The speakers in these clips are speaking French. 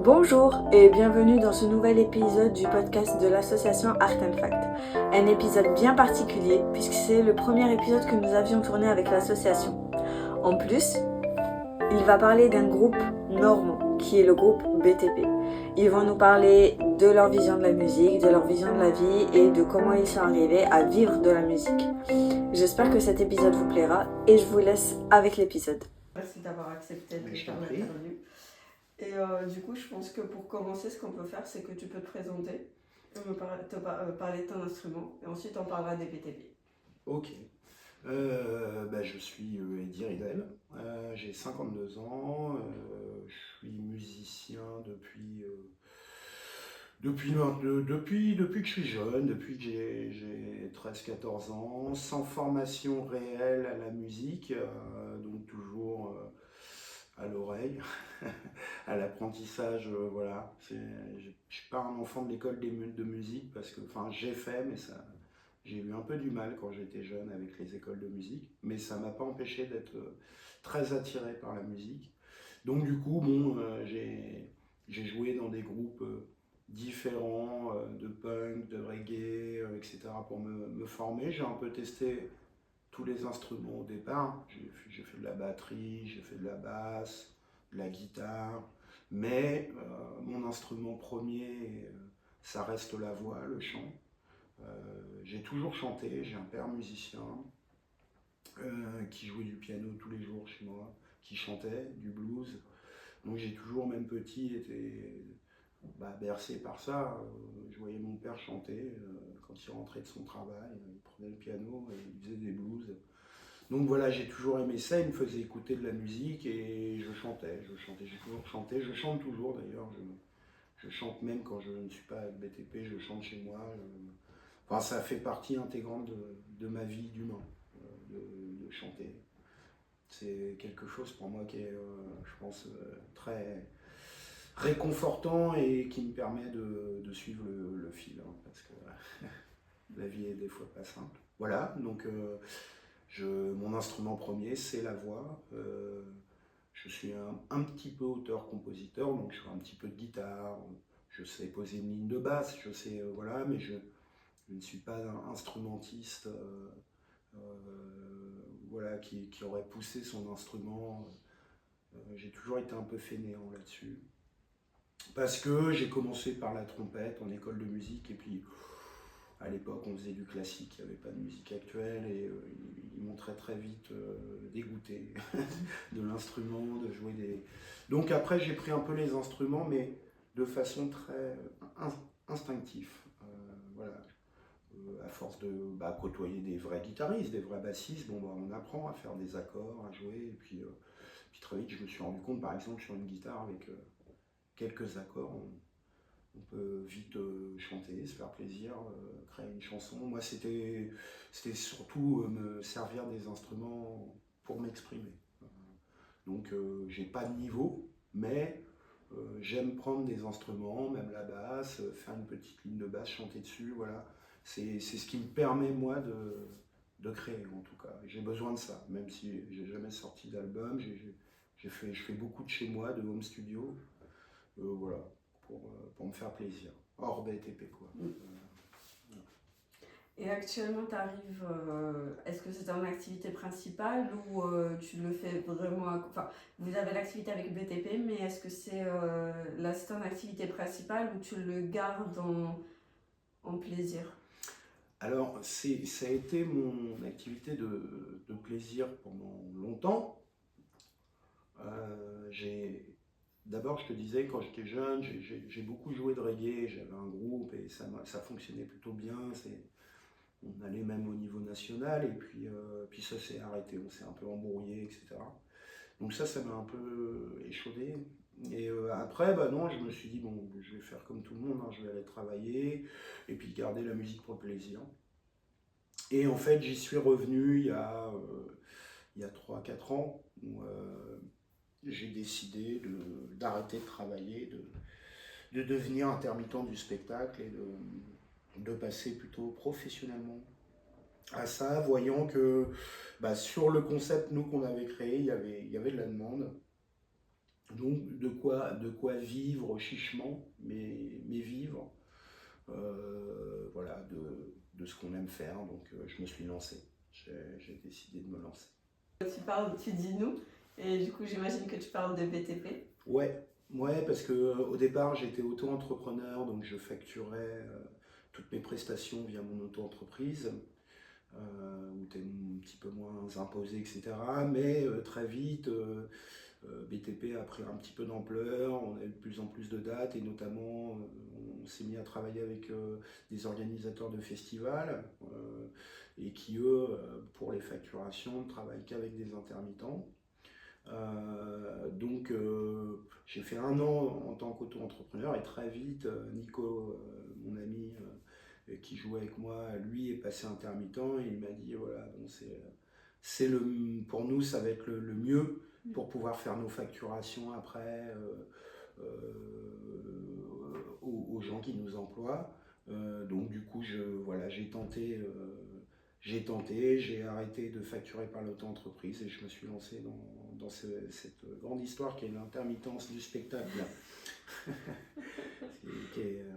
Bonjour et bienvenue dans ce nouvel épisode du podcast de l'association Art and Fact. Un épisode bien particulier puisque c'est le premier épisode que nous avions tourné avec l'association. En plus, il va parler d'un groupe normand qui est le groupe BTP. Ils vont nous parler de leur vision de la musique, de leur vision de la vie et de comment ils sont arrivés à vivre de la musique. J'espère que cet épisode vous plaira et je vous laisse avec l'épisode. Merci d'avoir accepté de faire l'interview. Et du coup, je pense que pour commencer, ce qu'on peut faire, c'est que tu peux te présenter, parler de ton instrument, et ensuite on parlera des BTP. Ok. Je suis Eddy Ridel, j'ai 52 ans, je suis musicien depuis que je suis jeune, depuis que j'ai 13-14 ans, sans formation réelle à la musique, donc toujours à l'oreille, à l'apprentissage, voilà. Je ne suis pas un enfant de l'école de musique parce que, enfin, j'ai fait, mais ça, j'ai eu un peu du mal quand j'étais jeune avec les écoles de musique, mais ça m'a pas empêché d'être très attiré par la musique. Donc du coup, bon, j'ai joué dans des groupes différents, de punk, de reggae, etc. pour me former. J'ai un peu testé tous les instruments au départ. J'ai fait de la batterie, j'ai fait de la basse, de la guitare, mais mon instrument premier, ça reste la voix, le chant. J'ai toujours chanté, j'ai un père musicien qui jouait du piano tous les jours chez moi, qui chantait du blues. Donc j'ai toujours, même petit, été bercé par ça. Je voyais mon père chanter quand il rentrait de son travail, il prenait le piano et il faisait des blues. Donc voilà, j'ai toujours aimé ça, il me faisait écouter de la musique et j'ai toujours chanté, je chante toujours d'ailleurs, je chante même quand je ne suis pas avec BTP, je chante chez moi. Enfin, ça fait partie intégrante de ma vie d'humain, de chanter. C'est quelque chose pour moi qui est, je pense, très réconfortant et qui me permet de suivre le fil, hein, parce que la vie est des fois pas simple. Voilà, donc mon instrument premier, c'est la voix. Je suis un petit peu auteur-compositeur, donc je fais un petit peu de guitare, je sais poser une ligne de basse, je sais, voilà, mais je ne suis pas un instrumentiste voilà, qui aurait poussé son instrument. J'ai toujours été un peu fainéant là-dessus. Parce que j'ai commencé par la trompette en école de musique et puis à l'époque on faisait du classique, il n'y avait pas de musique actuelle et ils m'ont très très vite dégoûté de l'instrument, de jouer des... Donc après j'ai pris un peu les instruments mais de façon très instinctive. Voilà. À force de côtoyer des vrais guitaristes, des vrais bassistes, on apprend à faire des accords, à jouer. Et puis très vite, je me suis rendu compte, par exemple, sur une guitare avec quelques accords, on peut vite chanter, se faire plaisir, créer une chanson. Moi, c'était surtout me servir des instruments pour m'exprimer. Donc, j'ai pas de niveau, mais j'aime prendre des instruments, même la basse, faire une petite ligne de basse, chanter dessus, voilà. C'est ce qui me permet, moi, de créer, en tout cas. J'ai besoin de ça, même si j'ai jamais sorti d'album. Je fais beaucoup de chez moi, de home studio, voilà, pour me faire plaisir. Hors BTP, quoi. Et actuellement, tu arrives, est-ce que c'est ton activité principale ou tu le fais vraiment, enfin, vous avez l'activité avec BTP, mais est-ce que c'est ton activité principale ou tu le gardes en plaisir? Alors, ça a été mon activité de plaisir pendant longtemps. D'abord, je te disais, quand j'étais jeune, j'ai beaucoup joué de reggae, j'avais un groupe et ça fonctionnait plutôt bien. On allait même au niveau national et puis ça s'est arrêté, on s'est un peu embrouillé, etc. Donc ça m'a un peu échaudé. Et après, non, je me suis dit, bon, je vais faire comme tout le monde, hein, je vais aller travailler et puis garder la musique pour le plaisir. Et en fait, j'y suis revenu il y a 3-4 ans où j'ai décidé d'arrêter de travailler, de devenir intermittent du spectacle et de passer plutôt professionnellement à ça, voyant que sur le concept nous qu'on avait créé, il y avait de la demande. Donc de quoi vivre chichement, mais vivre, voilà, de ce qu'on aime faire. Donc je me suis lancé, j'ai décidé de me lancer. Tu dis nous, et du coup j'imagine que tu parles de BTP. Ouais, parce que au départ j'étais auto-entrepreneur, donc je facturais toutes mes prestations via mon auto-entreprise, où tu es un petit peu moins imposé, etc. Mais très vite, BTP a pris un petit peu d'ampleur, on a eu de plus en plus de dates et notamment on s'est mis à travailler avec des organisateurs de festivals et qui eux, pour les facturations, ne travaillent qu'avec des intermittents. Donc j'ai fait 1 an en tant qu'auto-entrepreneur et très vite Nico, mon ami qui jouait avec moi, lui est passé intermittent et il m'a dit voilà, bon, pour nous ça va être le mieux pour pouvoir faire nos facturations après aux gens qui nous emploient. Donc du coup voilà, j'ai arrêté de facturer par l'auto-entreprise et je me suis lancé dans cette grande histoire qui est l'intermittence du spectacle.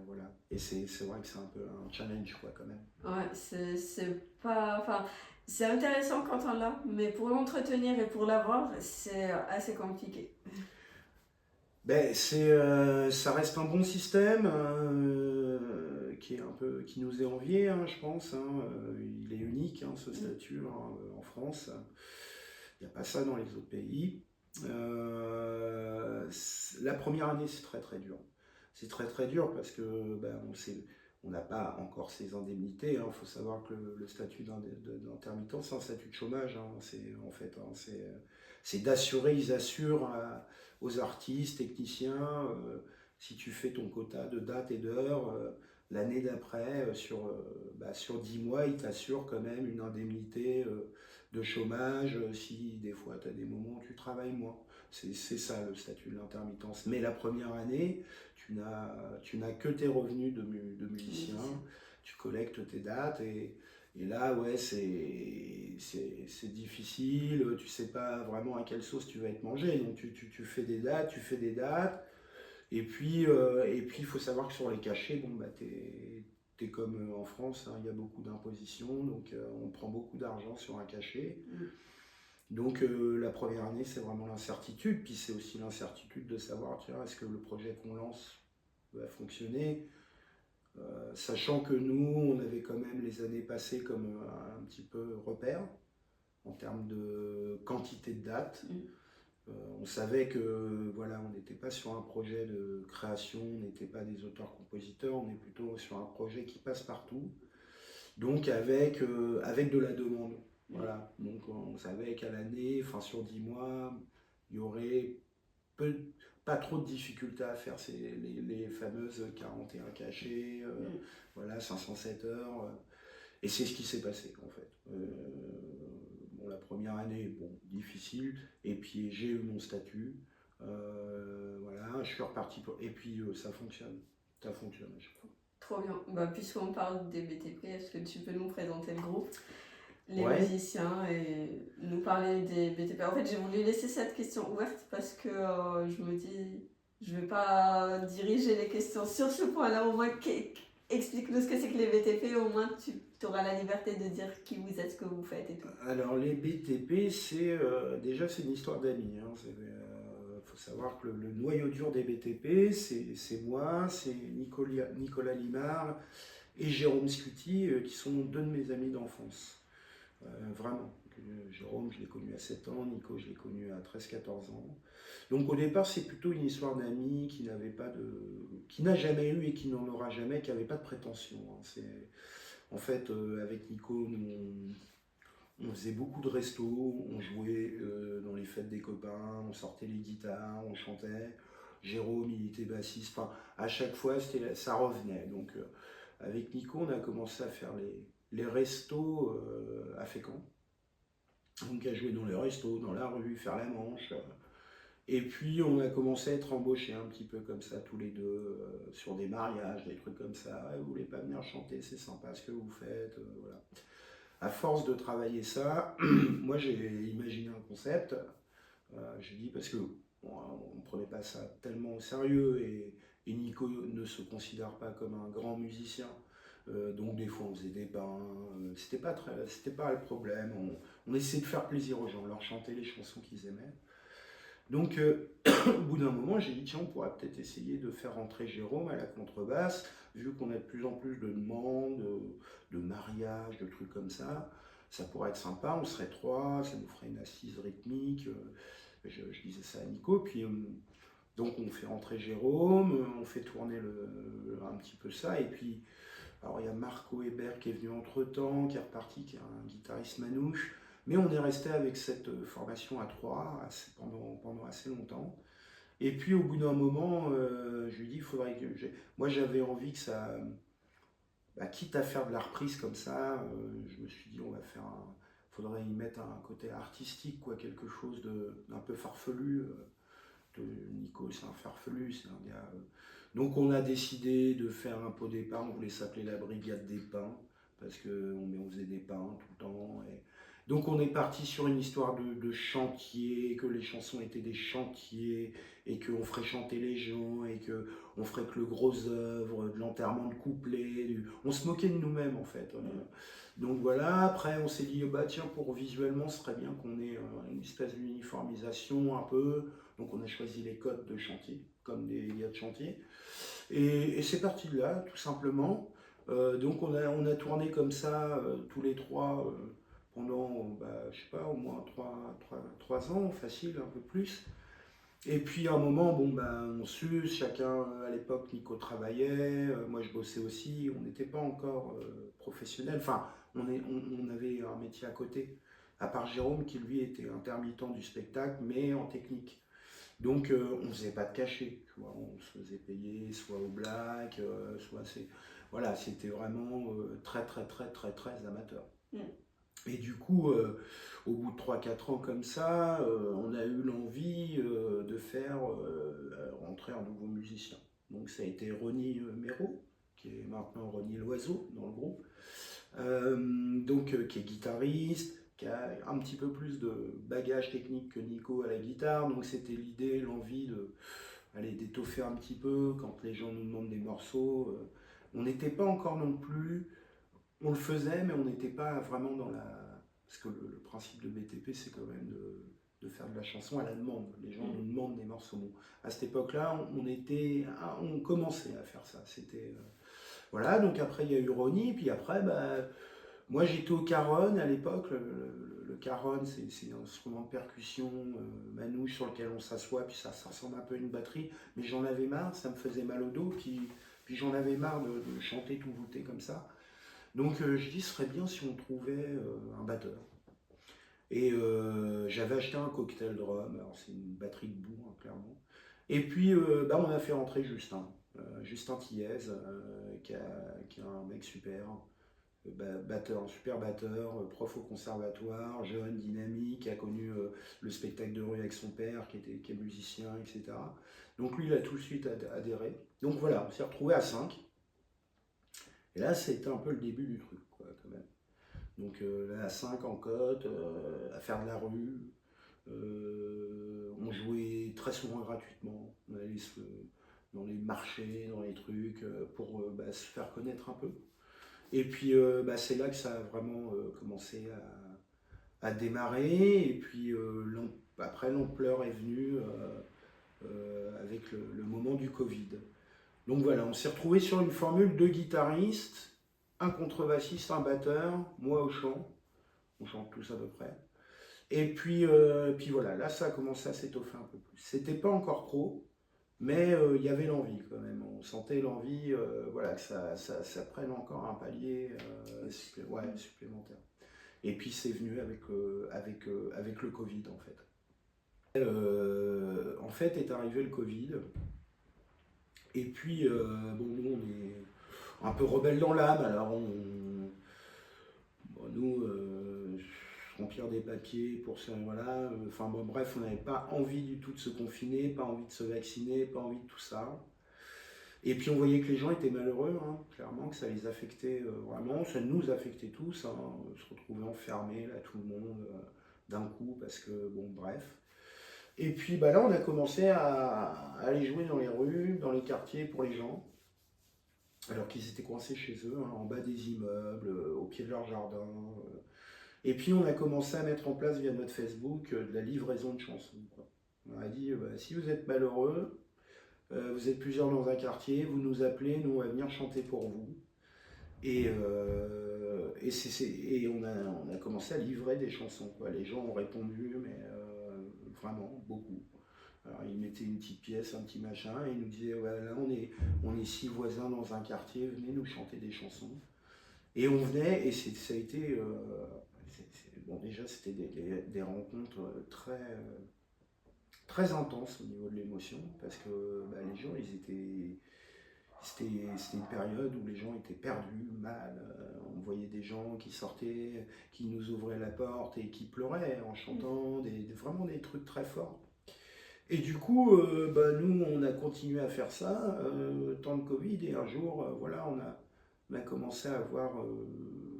Voilà. Et c'est vrai que c'est un peu un challenge quoi quand même. Ouais, c'est pas... Enfin, c'est intéressant quand on l'a, mais pour l'entretenir et pour l'avoir, c'est assez compliqué. Ça reste un bon système qui nous est envié, hein, je pense. Hein. Il est unique, hein, ce statut hein, en France. Il n'y a pas ça dans les autres pays. La première année, c'est très très dur. C'est très très dur parce que on n'a pas encore ces indemnités. Il faut savoir que le statut d'intermittent, c'est un statut de chômage. C'est d'assurer, ils assurent aux artistes, techniciens, si tu fais ton quota de dates et d'heures, l'année d'après, sur 10 mois, ils t'assurent quand même une indemnité de chômage si des fois tu as des moments où tu travailles moins. C'est ça le statut de l'intermittence. Mais la première année, tu n'as que tes revenus de musicien, tu collectes tes dates et là, ouais, c'est difficile, tu sais pas vraiment à quelle sauce tu vas être mangé. Donc tu fais des dates, et puis il faut savoir que sur les cachets, bon, bah, t'es comme en France, hein, il y a beaucoup d'impositions, donc on prend beaucoup d'argent sur un cachet. Donc la première année, c'est vraiment l'incertitude, puis c'est aussi l'incertitude de savoir, tiens, est-ce que le projet qu'on lance va fonctionner, sachant que nous, on avait quand même les années passées comme un petit peu repère en termes de quantité de dates. On savait que voilà, on n'était pas sur un projet de création, on n'était pas des auteurs-compositeurs, on est plutôt sur un projet qui passe partout, donc avec de la demande. Voilà. Donc on savait qu'à l'année, enfin sur 10 mois, il y aurait pas trop de difficultés à faire les fameuses 41 cachets, voilà, 507 heures. Et c'est ce qui s'est passé en fait. La première année, bon, difficile, et puis j'ai eu mon statut, voilà, je suis reparti, et puis ça fonctionne à chaque fois. Trop bien. Puisqu'on parle des BTP, est-ce que tu peux nous présenter le groupe, les musiciens, et nous parler des BTP? En fait, j'ai voulu laisser cette question ouverte parce que je me dis, je vais pas diriger les questions sur ce point-là. Au moins, explique-nous ce que c'est que les BTP, au moins tu auras la liberté de dire qui vous êtes, ce que vous faites et tout. Alors les BTP, déjà c'est une histoire d'amis. Faut savoir que le noyau dur des BTP, c'est moi, c'est Nicolas Limard et Jérôme Scuti, qui sont 2 de mes amis d'enfance. Vraiment. Jérôme, je l'ai connu à 7 ans, Nico, je l'ai connu à 13-14 ans. Donc au départ, c'est plutôt une histoire d'amis qui n'a jamais eu et qui n'en aura jamais, qui n'avait pas de prétention. En fait, avec Nico, on faisait beaucoup de restos, on jouait dans les fêtes des copains, on sortait les guitares, on chantait. Jérôme, il était bassiste. Enfin, à chaque fois, ça revenait. Donc avec Nico, on a commencé à faire les restos à Fécamp. Donc à jouer dans les restos, dans la rue, faire la manche. Et puis on a commencé à être embauchés un petit peu comme ça, tous les deux, sur des mariages, des trucs comme ça. Vous voulez pas venir chanter, c'est sympa ce que vous faites. Voilà. À force de travailler ça, moi j'ai imaginé un concept. J'ai dit parce que on ne prenait pas ça tellement au sérieux et Nico ne se considère pas comme un grand musicien. Donc des fois on faisait des bains, c'était pas le problème. On essayait de faire plaisir aux gens, leur chanter les chansons qu'ils aimaient. Donc au bout d'un moment, j'ai dit tiens, on pourrait peut-être essayer de faire rentrer Jérôme à la contrebasse, vu qu'on a de plus en plus de demandes, de mariages, de trucs comme ça. Ça pourrait être sympa, on serait trois, ça nous ferait une assise rythmique. Je disais ça à Nico, puis donc on fait rentrer Jérôme, on fait tourner un petit peu ça, et puis alors il y a Marco Hébert qui est venu entre-temps, qui est reparti, qui est un guitariste manouche, mais on est resté avec cette formation à trois pendant assez longtemps. Et puis au bout d'un moment, je lui dis, il faudrait que... Moi j'avais envie que ça... Bah, quitte à faire de la reprise comme ça, je me suis dit, faudrait y mettre un côté artistique, quoi, quelque chose d'un peu farfelu. Nico, c'est un farfelu, c'est un gars. Donc on a décidé de faire un pot d'épain, on voulait s'appeler la brigade des pains, parce qu'on faisait des pains tout le temps. Donc on est parti sur une histoire de chantier, que les chansons étaient des chantiers, et qu'on ferait chanter les gens, et qu'on ferait que le gros œuvre, de l'enterrement de couplets. On se moquait de nous-mêmes en fait. Donc voilà, après on s'est dit, bah tiens, pour visuellement, ce serait bien qu'on ait une espèce d'uniformisation un peu. Donc on a choisi les codes de chantier, comme des gars de chantier. Et c'est parti de là, tout simplement. Donc on a tourné comme ça, tous les trois, pendant, je sais pas, au moins 3 ans, facile, un peu plus. Et puis à un moment, on s'use, chacun, à l'époque, Nico travaillait, moi je bossais aussi, on n'était pas encore professionnels, enfin, on avait un métier à côté, à part Jérôme qui lui était intermittent du spectacle, mais en technique. Donc on ne faisait pas de cachet, tu vois, on se faisait payer soit au black, voilà, c'était vraiment très très très très très amateur. Mm. Et du coup, au bout de 3-4 ans comme ça, on a eu l'envie de faire rentrer un nouveau musicien. Donc ça a été Ronnie Méraud, qui est maintenant Ronnie Loiseau dans le groupe, qui est guitariste, qui a un petit peu plus de bagage technique que Nico à la guitare. Donc c'était l'idée, l'envie d'étoffer un petit peu quand les gens nous demandent des morceaux. On n'était pas encore non plus... On le faisait, mais on n'était pas vraiment dans la... Parce que le principe de BTP, c'est quand même de faire de la chanson à la demande. Les gens nous demandent des morceaux. Bon, à cette époque-là, on commençait à faire ça. C'était... Voilà, donc après, il y a eu Ronnie, puis après, moi j'étais au caron à l'époque. Le caron, c'est un instrument de percussion manouche sur lequel on s'assoit, puis ça ressemble un peu à une batterie. Mais j'en avais marre, ça me faisait mal au dos, puis j'en avais marre de chanter tout voûté comme ça. Donc je dis, ce serait bien si on trouvait un batteur. Et j'avais acheté un cocktail drum, alors c'est une batterie de boue, hein, clairement. Et puis on a fait rentrer Justin Thiez, qui est un mec super, batteur, un super batteur, prof au conservatoire, jeune, dynamique, qui a connu le spectacle de rue avec son père, qui est musicien, etc. Donc lui, il a tout de suite adhéré. Donc voilà, on s'est retrouvé à 5. Et là, c'était un peu le début du truc, quoi, quand même. Donc là, à 5 en côte, à faire de la rue. On jouait très souvent gratuitement. On allait dans les marchés, dans les trucs, pour se faire connaître un peu. Et puis c'est là que ça a vraiment commencé à démarrer. Et puis après, l'ampleur est venue avec le moment du Covid. Donc voilà, on s'est retrouvé sur une formule de guitaristes, un contrebassiste, un batteur, moi au chant. On chante tous à peu près. Et puis voilà, là ça a commencé à s'étoffer un peu plus. C'était pas encore pro, mais il y avait l'envie quand même. On sentait l'envie que ça prenne encore un palier supplémentaire. Et puis c'est venu avec le Covid en fait. En fait est arrivé le Covid. Et puis, nous, on est un peu rebelles dans l'âme, alors remplir des papiers pour ça, voilà. Bref, on n'avait pas envie du tout de se confiner, pas envie de se vacciner, pas envie de tout ça. Et puis on voyait que les gens étaient malheureux, hein, clairement, que ça les affectait vraiment, ça nous affectait tous, hein, se retrouver enfermés, là, tout le monde, d'un coup, parce que, bref. Et puis bah, là, on a commencé à aller jouer dans les rues, dans les quartiers pour les gens, alors qu'ils étaient coincés chez eux, hein, en bas des immeubles, au pied de leur jardin. Et puis on a commencé à mettre en place via notre Facebook de la livraison de chansons, quoi. On a dit, bah, si vous êtes malheureux, vous êtes plusieurs dans un quartier, vous nous appelez, nous on va venir chanter pour vous. Et on a commencé à livrer des chansons, quoi. Les gens ont répondu, mais vraiment beaucoup. Alors ils mettaient une petite pièce, un petit machin, et ils nous disaient, ouais, là on est 6 voisins dans un quartier, venez nous chanter des chansons. Et on venait, et ça a été... bon, déjà c'était des rencontres très intenses au niveau de l'émotion, parce que bah, les gens, c'était une période où les gens étaient perdus, mal. On voyait des gens qui sortaient, qui nous ouvraient la porte et qui pleuraient en chantant, vraiment des trucs très forts. Et du coup, bah, nous, on a continué à faire ça, temps de Covid, et un jour, voilà, on a commencé à voir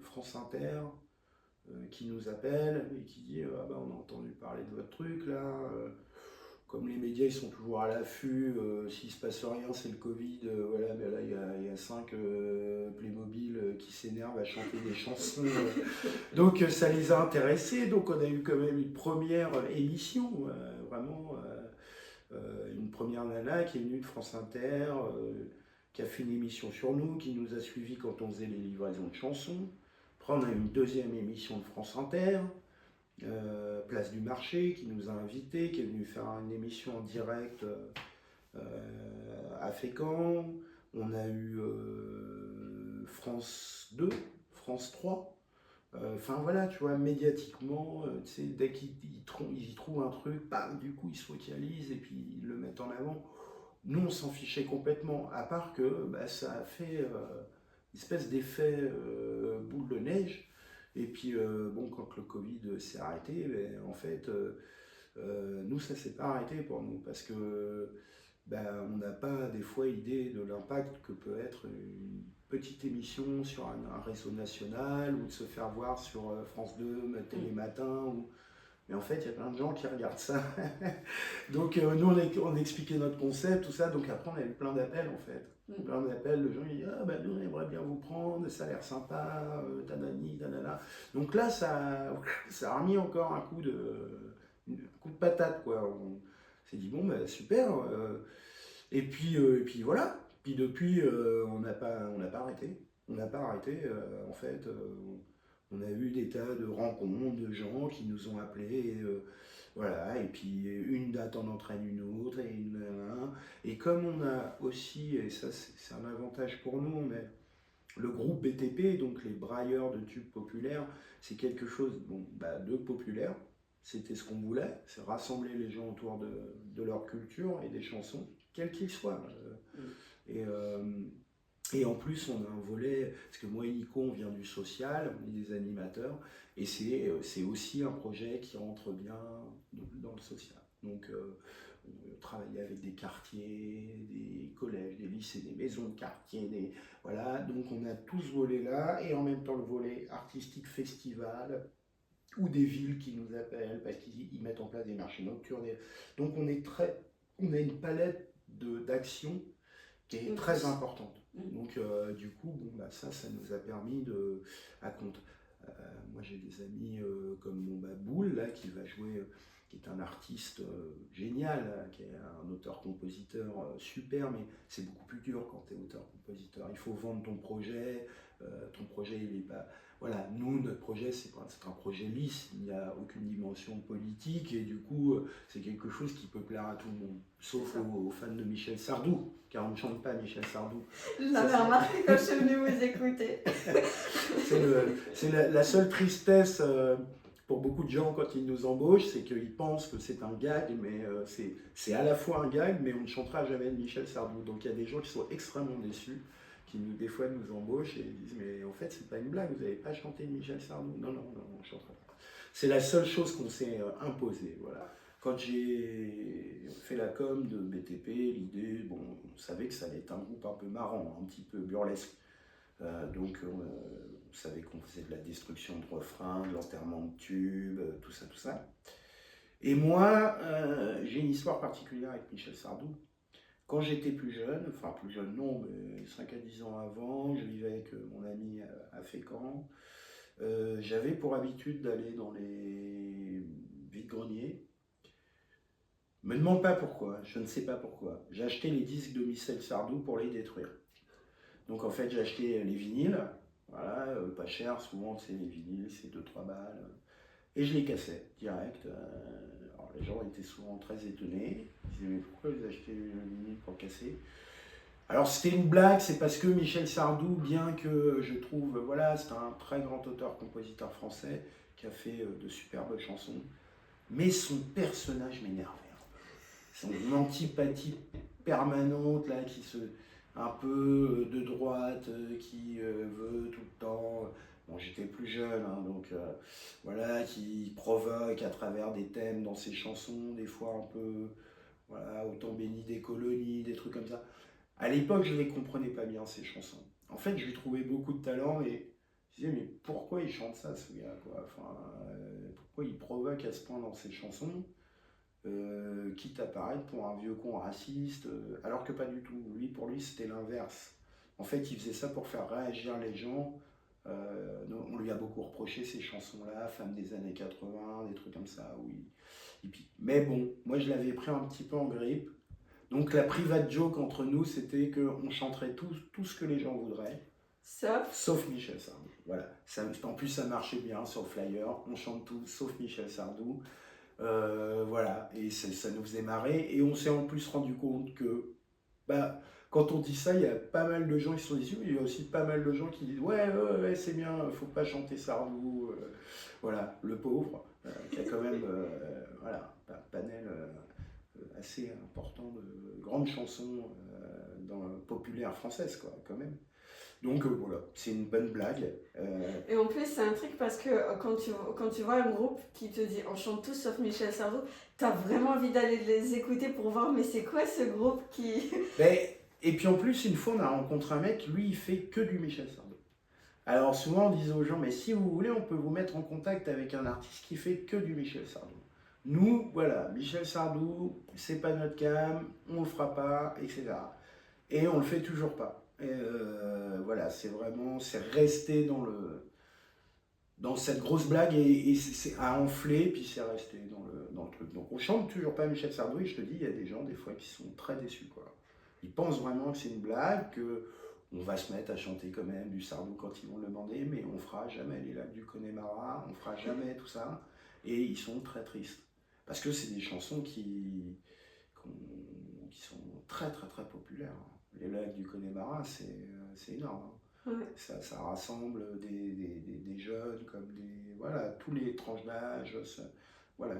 France Inter qui nous appelle et qui dit ah bah, on a entendu parler de votre truc là. Comme les médias ils sont toujours à l'affût, s'il se passe rien, c'est le Covid. Voilà, ben là il y a 5 Playmobil qui s'énervent à chanter des chansons. Donc ça les a intéressés. Donc on a eu quand même une première émission, vraiment une première nana qui est venue de France Inter, qui a fait une émission sur nous, qui nous a suivis quand on faisait les livraisons de chansons. Après on a eu une deuxième émission de France Inter. Place du Marché qui nous a invités, qui est venu faire une émission en direct à Fécamp. On a eu France 2, France 3. Enfin voilà, tu vois, médiatiquement, tu sais, dès qu'ils y trouvent un truc, bam, du coup ils se focalisent et puis ils le mettent en avant. Nous on s'en fichait complètement, à part que bah, ça a fait une espèce d'effet boule de neige. Et puis, bon, quand le Covid s'est arrêté, ben, en fait, nous, ça s'est pas arrêté pour nous parce que ben, on n'a pas des fois idée de l'impact que peut être une petite émission sur un réseau national ou de se faire voir sur France 2, Télématin. Mais en fait, il y a plein de gens qui regardent ça. Donc, nous, on expliquait notre concept, tout ça. Donc, après, on a eu plein d'appels, en fait. Plein d'appels de gens qui disent ah, ben, nous, on aimerait bien vous prendre, ça a l'air sympa, tanani, tanana. Donc là, ça a remis encore un coup de patate, quoi. On s'est dit bon, ben, super. Et puis voilà. Puis depuis, on n'a pas arrêté. On n'a pas arrêté. En fait, on a eu des tas de rencontres de gens qui nous ont appelés. Voilà. Et puis une date en entraîne une autre. Et comme on a aussi, et ça c'est un avantage pour nous, on a le groupe BTP, donc les brailleurs de tubes populaires, c'est quelque chose bon, bah, de populaire. C'était ce qu'on voulait, c'est rassembler les gens autour de leur culture et des chansons, quelles qu'ils soient. Et, euh, et en plus, on a un volet, parce que moi et Nico, on vient du social, on est des animateurs, et c'est aussi un projet qui rentre bien dans le social. Donc, on travaillait avec des quartiers, des collèges, des lycées, des maisons de quartier, voilà. Donc, on a tout ce volet-là, et en même temps le volet artistique festival, ou des villes qui nous appellent parce qu'ils mettent en place des marchés nocturnes. Donc, on a une palette d'actions qui est très importante. Donc du coup, bon, bah, ça nous a permis à compte. Moi j'ai des amis comme mon Boule là, qui va jouer, qui est un artiste génial, là, qui est un auteur-compositeur super, mais c'est beaucoup plus dur quand tu es auteur-compositeur. Il faut vendre ton projet il est pas... Voilà, nous, notre projet, c'est un projet lisse, il n'y a aucune dimension politique, et du coup, c'est quelque chose qui peut plaire à tout le monde, sauf aux fans de Michel Sardou, car on ne chante pas Michel Sardou. Je l'avais remarqué quand je suis venue vous écouter. C'est la seule tristesse pour beaucoup de gens quand ils nous embauchent, c'est qu'ils pensent que c'est un gag, mais c'est à la fois un gag, mais on ne chantera jamais de Michel Sardou. Donc il y a des gens qui sont extrêmement déçus, qui des fois nous embauchent et disent mais en fait c'est pas une blague, vous n'avez pas chanté de Michel Sardou. Non, on ne chantera pas. C'est la seule chose qu'on s'est imposée, voilà. Quand j'ai fait la com de BTP, l'idée, bon, on savait que ça allait être un groupe un peu marrant, un petit peu burlesque. Donc on savait qu'on faisait de la destruction de refrains, de l'enterrement de tubes, tout ça. Et moi, j'ai une histoire particulière avec Michel Sardou. Quand j'étais plus jeune, enfin plus jeune non, mais 5 à 10 ans avant, je vivais avec mon ami à Fécamp. J'avais pour habitude d'aller dans les vides-greniers. Me demande pas pourquoi, je ne sais pas pourquoi. J'ai acheté les disques de Michel Sardou pour les détruire. Donc en fait, j'ai acheté les vinyles, voilà, pas cher, souvent c'est les vinyles, c'est 2-3 balles. Et je les cassais direct. Alors les gens étaient souvent très étonnés. Ils disaient mais pourquoi vous achetez le vinyle pour le casser? Alors c'était une blague, c'est parce que Michel Sardou, bien que je trouve, voilà, c'est un très grand auteur-compositeur français qui a fait de superbes chansons, mais son personnage m'énervait. Son antipathie permanente là, qui se un peu de droite, qui veut tout le temps. Bon, j'étais plus jeune, hein, donc voilà, qui provoque à travers des thèmes dans ses chansons, des fois un peu, voilà, autant béni des colonies, des trucs comme ça. À l'époque, je ne les comprenais pas bien, ces chansons. En fait, je lui trouvais beaucoup de talent et je disais, mais pourquoi il chante ça, ce gars, quoi? Enfin, pourquoi il provoque à ce point dans ses chansons, quitte à paraître pour un vieux con raciste, alors que pas du tout. Lui, pour lui, c'était l'inverse. En fait, il faisait ça pour faire réagir les gens. On lui a beaucoup reproché ces chansons-là, Femmes des années 80, des trucs comme ça. Oui. Mais bon, moi, je l'avais pris un petit peu en grippe. Donc la private joke entre nous, c'était qu'on chanterait tout ce que les gens voudraient, sauf Michel Sardou. Voilà. En plus, ça marchait bien sur le flyer. On chante tout, sauf Michel Sardou. Voilà. Et ça nous faisait marrer. Et on s'est en plus rendu compte que, bah, quand on dit ça, il y a pas mal de gens qui sont déçus. Il y a aussi pas mal de gens qui disent ouais, c'est bien, faut pas chanter Sardou. Voilà, le pauvre, qui a quand même voilà, un panel assez important de grandes chansons dans la populaire française, quoi, quand même. Donc voilà, c'est une bonne blague. Et en plus, c'est un truc parce que quand tu vois un groupe qui te dit on chante tous sauf Michel Sardou, t'as vraiment envie d'aller les écouter pour voir, mais c'est quoi ce groupe qui. Et puis en plus, une fois, on a rencontré un mec, lui, il fait que du Michel Sardou. Alors souvent, on disait aux gens, mais si vous voulez, on peut vous mettre en contact avec un artiste qui fait que du Michel Sardou. Nous, voilà, Michel Sardou, c'est pas notre cam, on le fera pas, etc. Et on le fait toujours pas. Et voilà, c'est resté dans cette grosse blague et c'est à enfler, puis c'est resté dans le truc. Donc on chante toujours pas Michel Sardou et je te dis, il y a des gens des fois qui sont très déçus, quoi. Ils pensent vraiment que c'est une blague, que on va se mettre à chanter quand même du Sardou quand ils vont le demander, mais on fera jamais les lacs du Connemara, on fera jamais tout ça. Et ils sont très tristes. Parce que c'est des chansons qui sont très très très populaires. Les lacs du Connemara, c'est énorme. Ouais. Ça rassemble des jeunes comme voilà, tous les tranches d'âge. Voilà,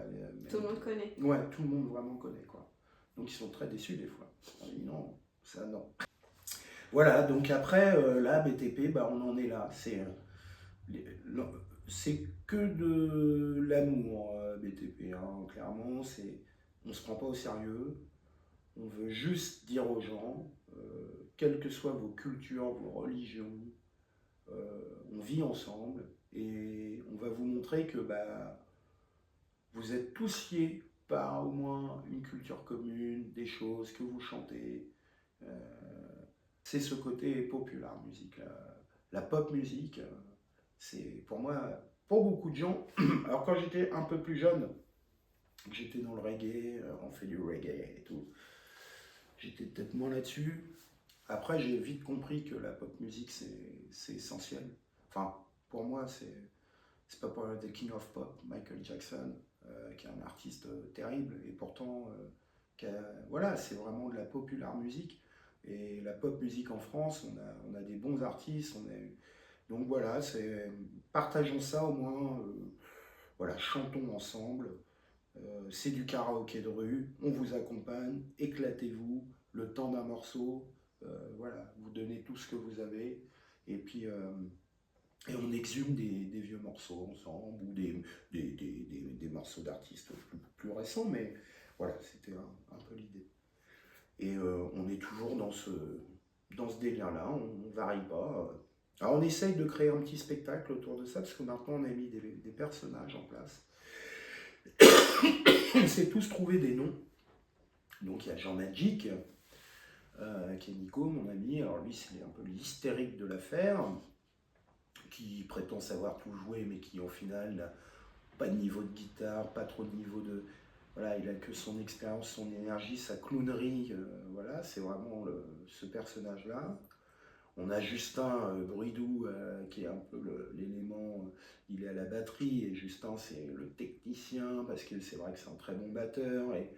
Tout le monde connaît. Ouais, tout le monde vraiment connaît, quoi. Donc ils sont très déçus des fois. On dit non, ça non. Voilà, donc après, là, BTP, bah, on en est là. C'est que de l'amour, BTP, hein. Clairement, on se prend pas au sérieux. On veut juste dire aux gens, quelles que soient vos cultures, vos religions, on vit ensemble et on va vous montrer que bah, vous êtes tous liés par au moins une culture commune, des choses que vous chantez. C'est ce côté populaire musique. La pop musique, c'est pour moi, pour beaucoup de gens, alors quand j'étais un peu plus jeune, j'étais dans le reggae, on fait du reggae et tout, j'étais peut-être moins là-dessus. Après, j'ai vite compris que la pop musique, c'est essentiel. Enfin, pour moi, c'est pas pour The King of Pop, Michael Jackson, qui est un artiste terrible, et pourtant, voilà, c'est vraiment de la populaire musique. Et la pop musique en France, on a des bons artistes, donc voilà, partageons ça au moins, voilà, chantons ensemble. C'est du karaoké de rue, on vous accompagne, éclatez-vous, le temps d'un morceau, voilà, vous donnez tout ce que vous avez, et puis et on exhume des vieux morceaux ensemble, ou des morceaux d'artistes plus récents, mais voilà, c'était un peu l'idée. Et on est toujours dans ce délire-là, on ne varie pas. Alors on essaye de créer un petit spectacle autour de ça, parce que maintenant on a mis des personnages en place. On s'est tous trouvé des noms. Donc il y a Jean Magic, qui est Nico, mon ami. Alors lui, c'est un peu l'hystérique de l'affaire, qui prétend savoir tout jouer, mais qui au final n'a pas de niveau de guitare, pas trop de niveau de... Voilà, il a que son expérience, son énergie, sa clownerie. Voilà, c'est vraiment ce personnage-là. On a Justin Bruidou, qui est un peu l'élément, il est à la batterie, et Justin c'est le technicien, parce que c'est vrai que c'est un très bon batteur, et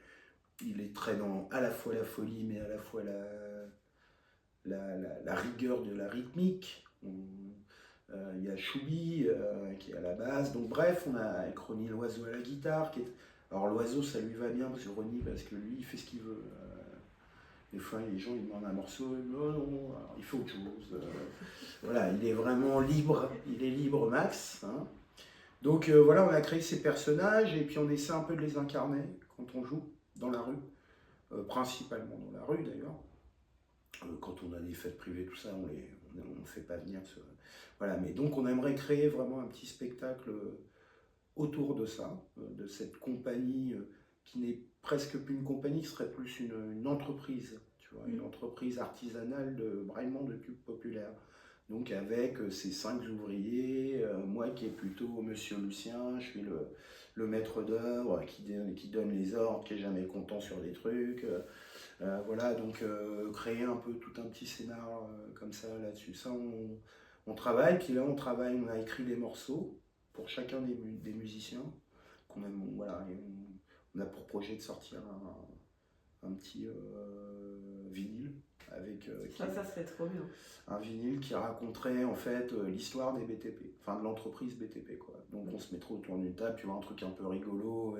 il est très dans à la fois la folie, mais à la fois la rigueur de la rythmique. Il y a Choubi qui est à la base, donc bref, on a avec Ronnie Loiseau à la guitare. Alors Loiseau, ça lui va bien, parce que Ronnie, parce que lui, il fait ce qu'il veut. Des fois, les gens ils demandent un morceau, non, alors, il fait autre chose. Voilà, il est vraiment libre, il est libre max. Hein. Donc voilà, on a créé ces personnages et puis on essaie un peu de les incarner quand on joue dans la rue, principalement dans la rue d'ailleurs. Quand on a des fêtes privées, tout ça, on ne fait pas venir. Voilà, mais donc on aimerait créer vraiment un petit spectacle autour de ça, de cette compagnie qui n'est presque plus une compagnie, qui serait plus une entreprise, tu vois, une entreprise artisanale vraiment de tubes populaires. Donc avec ces 5 ouvriers, moi qui est plutôt Monsieur Lucien, je suis le maître d'œuvre qui donne les ordres, qui est jamais content sur des trucs. Voilà, donc créer un peu tout un petit scénar comme ça là-dessus. Ça, on travaille, puis là on travaille, on a écrit des morceaux pour chacun des musiciens qu'on aime, voilà, on a pour projet de sortir un petit vinyle avec ça serait trop bien. Un vinyle qui raconterait en fait l'histoire des BTP, enfin de l'entreprise BTP quoi. Donc on se mettrait autour d'une table, tu vois, un truc un peu rigolo,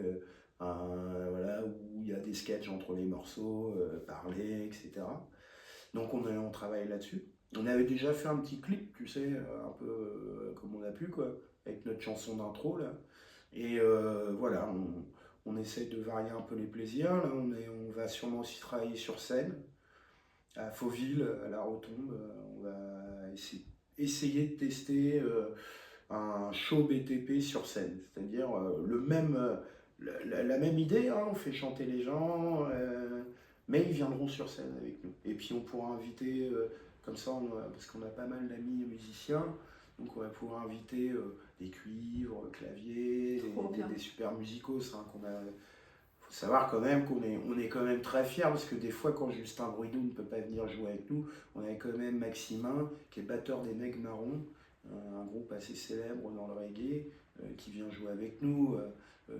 voilà, où il y a des sketchs entre les morceaux, parler, etc. Donc on travaille là-dessus. On avait déjà fait un petit clip, tu sais, un peu comme on a pu quoi, avec notre chanson d'intro là. Et voilà, on essaie de varier un peu les plaisirs. Là, on va sûrement aussi travailler sur scène, à Fauville, à la Rotonde. On va essayer de tester un show BTP sur scène. C'est-à-dire la même idée, hein, on fait chanter les gens, mais ils viendront sur scène avec nous. Et puis on pourra inviter, comme ça, parce qu'on a pas mal d'amis musiciens, donc on va pouvoir inviter des cuivres, claviers, des super musicos hein, qu'on a. Faut savoir quand même on est quand même très fiers parce que des fois quand Justin Bruidou ne peut pas venir jouer avec nous, on a quand même Maximin qui est batteur des Nègres Marrons, un groupe assez célèbre dans le reggae, qui vient jouer avec nous.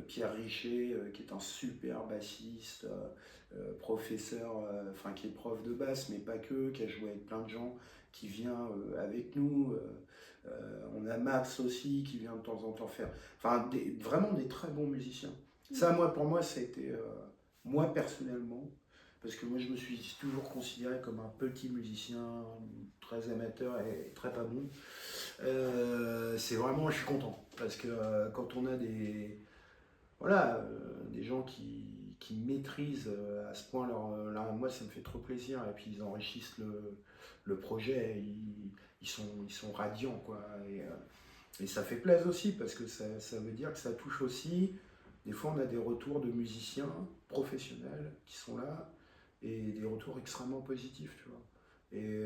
Pierre Richer qui est un super bassiste, professeur, enfin qui est prof de basse mais pas que, qui a joué avec plein de gens, qui vient avec nous. On a Max aussi qui vient de temps en temps faire, enfin vraiment des très bons musiciens. Ça, pour moi, ça a été, moi personnellement, parce que moi je me suis toujours considéré comme un petit musicien, très amateur et très pas bon. C'est vraiment, je suis content, parce que quand on a des gens qui maîtrisent à ce point moi ça me fait trop plaisir, et puis ils enrichissent le projet, ils sont radiants, quoi. Et ça fait plaisir aussi, parce que ça veut dire que ça touche aussi. Des fois, on a des retours de musiciens professionnels qui sont là, et des retours extrêmement positifs, tu vois. Et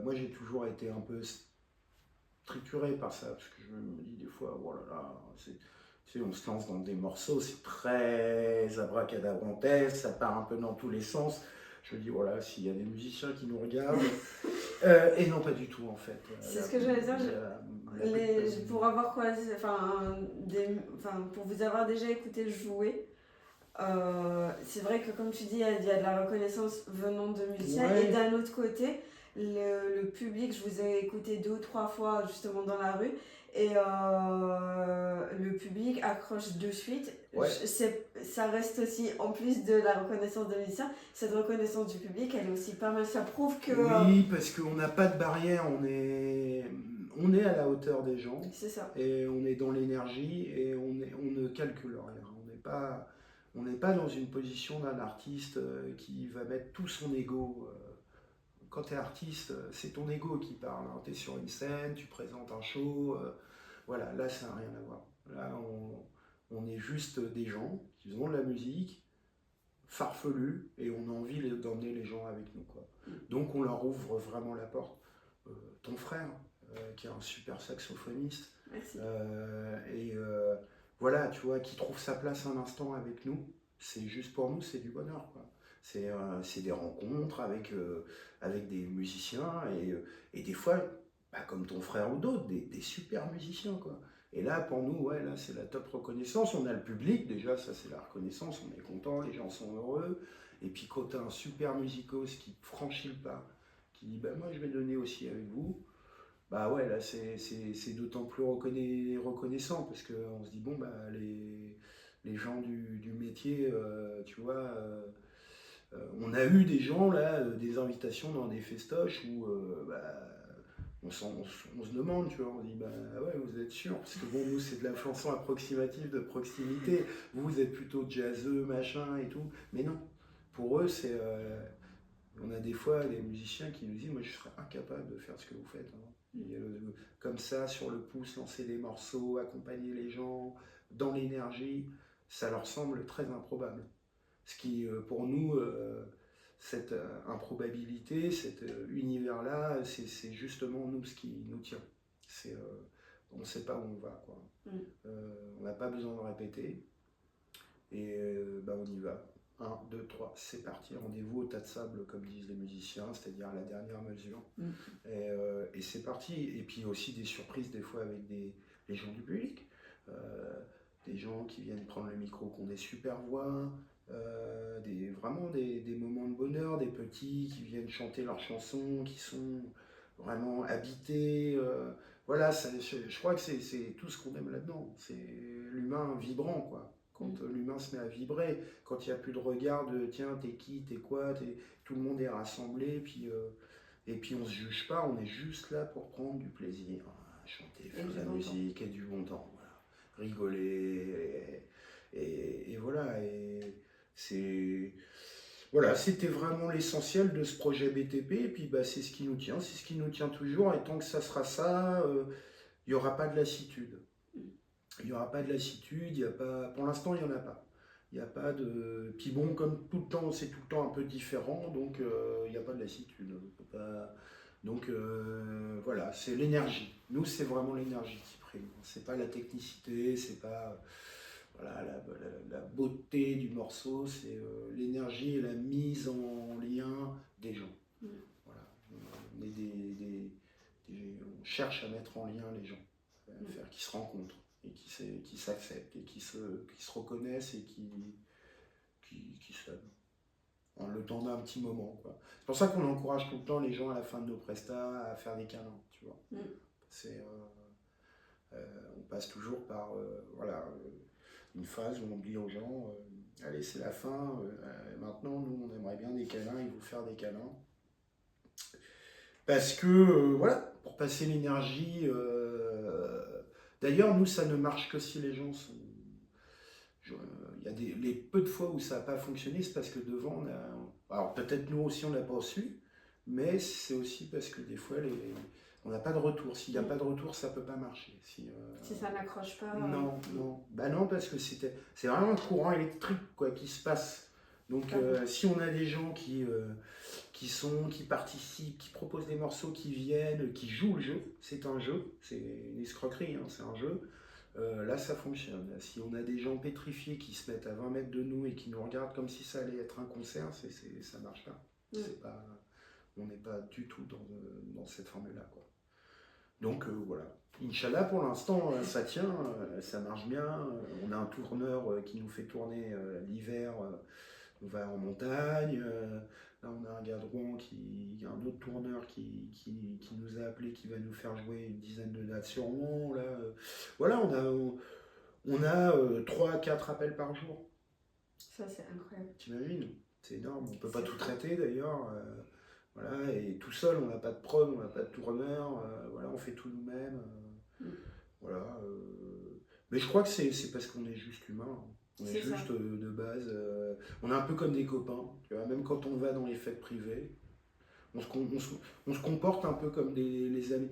moi, j'ai toujours été un peu trituré par ça, parce que je me dis des fois, oh là là, tu sais, on se lance dans des morceaux, c'est très abracadabrantesque, ça part un peu dans tous les sens. Je me dis, voilà, s'il y a des musiciens qui nous regardent, et non, pas du tout en fait. C'est ce que j'allais dire. Pour avoir pour vous avoir déjà écouté jouer, c'est vrai que comme tu dis, il y a de la reconnaissance venant de musiciens, ouais. Et d'un autre côté, le public, je vous ai écouté 2 ou 3 fois justement dans la rue, et le public accroche de suite. Ouais. Ça reste aussi, en plus de la reconnaissance de musiciens, cette reconnaissance du public, elle est aussi pas mal. Ça prouve que... Oui, parce qu'on n'a pas de barrière, on est à la hauteur des gens. C'est ça. Et on est dans l'énergie, et on ne calcule rien. On n'est pas dans une position d'un artiste qui va mettre tout son ego. Quand tu es artiste, c'est ton ego qui parle. Tu es sur une scène, tu présentes un show. Voilà, là, ça n'a rien à voir. Là, On est juste des gens qui font de la musique, farfelus, et on a envie d'emmener les gens avec nous, quoi. Donc on leur ouvre vraiment la porte. Ton frère, qui est un super saxophoniste, voilà, tu vois, qui trouve sa place un instant avec nous, c'est juste pour nous, c'est du bonheur, quoi. C'est des rencontres avec des musiciens et des fois, bah, comme ton frère ou d'autres, des super musiciens, quoi. Et là, pour nous, ouais, là, c'est la top reconnaissance. On a le public, déjà, ça, c'est la reconnaissance. On est content, les gens sont heureux. Et puis, quand tu as un super musicos qui franchit le pas, qui dit, bah, moi, je vais donner aussi avec vous, bah ouais, là, c'est d'autant plus reconnaissant parce qu'on se dit, bon, bah, les gens du métier, tu vois, on a eu des gens, là, des invitations dans des festoches où, bah, on se demande, tu vois, on dit, bah ouais, vous êtes sûr, parce que bon, nous, c'est de la chanson approximative, de proximité, vous êtes plutôt jazzeux, machin et tout, mais non, pour eux, on a des fois des musiciens qui nous disent, moi, je serais incapable de faire ce que vous faites, hein. Comme ça, sur le pouce, lancer des morceaux, accompagner les gens, dans l'énergie, ça leur semble très improbable. Ce qui, pour nous, cette improbabilité, cet univers-là, c'est justement nous ce qui nous tient. On ne sait pas où on va, quoi. On n'a pas besoin de répéter et bah, on y va. 1, 2, 3, c'est parti, rendez-vous au tas de sable, comme disent les musiciens, c'est-à-dire à la dernière mesure. Et c'est parti. Et puis aussi des surprises des fois avec les gens du public. Des gens qui viennent prendre le micro, qui ont des super voix, vraiment des moments de bonheur, des petits qui viennent chanter leurs chansons, qui sont vraiment habités. Voilà, je crois que c'est tout ce qu'on aime là-dedans. C'est l'humain vibrant, quoi. Quand l'humain se met à vibrer, quand il n'y a plus de regard de tiens, t'es qui, t'es quoi, tout le monde est rassemblé, et puis on ne se juge pas, on est juste là pour prendre du plaisir, chanter, faire de la musique et du bon temps, voilà. Rigoler, et voilà, et c'est... Voilà, c'était vraiment l'essentiel de ce projet BTP, et puis bah, c'est ce qui nous tient, c'est ce qui nous tient toujours, et tant que ça sera ça, il n'y aura pas de lassitude. Il n'y aura pas de lassitude, il y a pas... pour l'instant il n'y en a pas. Il n'y a pas de... Puis bon, comme tout le temps, c'est tout le temps un peu différent, donc il n'y a pas de lassitude. Donc voilà, c'est l'énergie. Nous, c'est vraiment l'énergie qui prime. C'est pas la technicité, c'est pas voilà, la beauté du morceau, c'est l'énergie et la mise en lien des gens. Voilà. On est on cherche à mettre en lien les gens, faire qu'ils se rencontrent et qui s'acceptent et qui se reconnaissent et qui s'aiment. Le temps d'un petit moment, quoi. C'est pour ça qu'on encourage tout le temps les gens à la fin de nos prestats à faire des câlins, tu vois. On passe toujours par voilà, une phase où on dit aux gens allez, c'est la fin, maintenant nous on aimerait bien des câlins, il faut faire des câlins. Parce que voilà, pour passer l'énergie. D'ailleurs, nous ça ne marche que si les gens sont. Il y a les peu de fois où ça n'a pas fonctionné, c'est parce que devant on a. Alors peut-être nous aussi on l'a pas su, mais c'est aussi parce que des fois on n'a pas de retour. S'il n'y a pas de retour, ça ne peut pas marcher. Si ça n'accroche pas. Non, non. Bah non, parce que c'est vraiment un courant électrique, quoi, qui se passe. Donc si on a des gens qui participent, qui proposent des morceaux, qui viennent, qui jouent le jeu, c'est un jeu, c'est une escroquerie, hein, c'est un jeu. Là, ça fonctionne. Si on a des gens pétrifiés qui se mettent à 20 mètres de nous et qui nous regardent comme si ça allait être un concert, ça marche pas. On n'est pas du tout dans cette formule-là, quoi. Donc voilà. Inch'Allah, pour l'instant, ça tient, ça marche bien. On a un tourneur qui nous fait tourner l'hiver. On va en montagne. Là, on a un gars de Rouen, un autre tourneur qui nous a appelé, qui va nous faire jouer une dizaine de dates sur Rouen. Là, voilà, on a 3-4 appels par jour. Ça, c'est incroyable. T'imagines? C'est énorme. On ne peut pas tout traiter d'ailleurs. Voilà, et tout seul, on n'a pas de prod, on n'a pas de tourneur. Voilà, on fait tout nous-mêmes. Voilà. Mais je crois que c'est parce qu'on est juste humain. On est juste de base. On est un peu comme des copains. Tu vois, même quand on va dans les fêtes privées, on se comporte un peu comme les amis.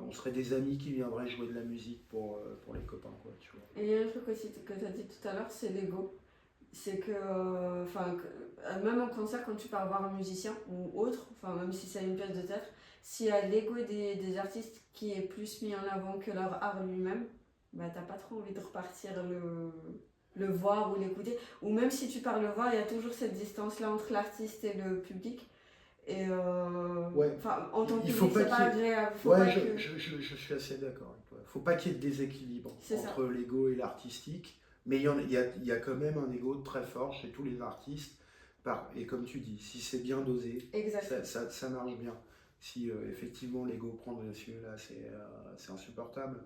On serait des amis qui viendraient jouer de la musique pour les copains, quoi, tu vois. Et il y a un truc aussi que tu as dit tout à l'heure, c'est l'ego. C'est que, même en concert, quand tu pars voir un musicien ou autre, même si c'est une pièce de théâtre, s'il y a l'ego des artistes qui est plus mis en avant que leur art lui-même, bah t'as pas trop envie de repartir le voir ou l'écouter. Ou même si tu pars le voir, il y a toujours cette distance-là entre l'artiste et le public. Et Ouais. en tant que Il faut public, pas c'est pas qu'il y ait- agréable. Ouais, je suis assez d'accord avec toi. Il ne faut pas qu'il y ait de déséquilibre C'est ça. entre l'ego et l'artistique, mais il y a quand même un ego très fort chez tous les artistes. Et comme tu dis, si c'est bien dosé, Exactement. ça marche bien. Si effectivement l'ego prend le dessus, là, c'est insupportable.